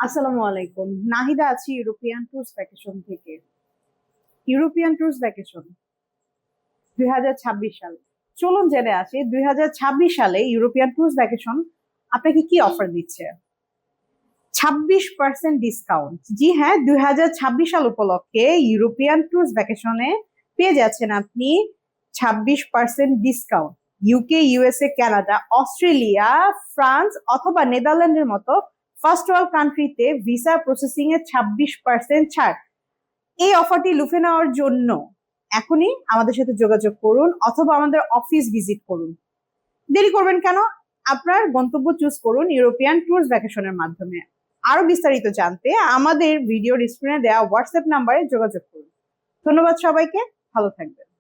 আসসালামু আলাইকুম। নাহিদা আছি ইউরোপিয়ান ট্যুরস ভ্যাকেশন থেকে। ইউরোপিয়ান ট্যুরস ভ্যাকেশন 2026 সাল। চলুন জেনে আসি 2026 সালে ইউরোপিয়ান ট্যুরস ভ্যাকেশন আপনাকে কি অফার দিচ্ছে। 26% ডিসকাউন্ট। জি হ্যাঁ, 2026 সাল উপলক্ষে ইউরোপিয়ান ট্যুরস ভ্যাকেশনে পেয়ে যাচ্ছেন আপনি 26% discount. UK, USA, Canada, Australia, France অথবা নেদারল্যান্ডের মতো ফার্স্ট ওয়ার্ল্ড কান্ট্রিতে ভিসা প্রসেসিং এ 26% ছাড়। এই অফারটি লুফে নেওয়ার জন্য এখনই আমাদের সাথে যোগাযোগ করুন অথবা আমাদের অফিস ভিজিট করুন। দেরি করবেন কেন? আপনার গন্তব্য চুজ করুন ইউরোপিয়ান ট্যুরস ভ্যাকেশনের মাধ্যমে। আরো বিস্তারিত জানতে আমাদের ভিডিওর স্ক্রিনে দেওয়া হোয়াটসঅ্যাপ নাম্বারে যোগাযোগ করুন। ধন্যবাদ সবাইকে, ভালো থাকবেন।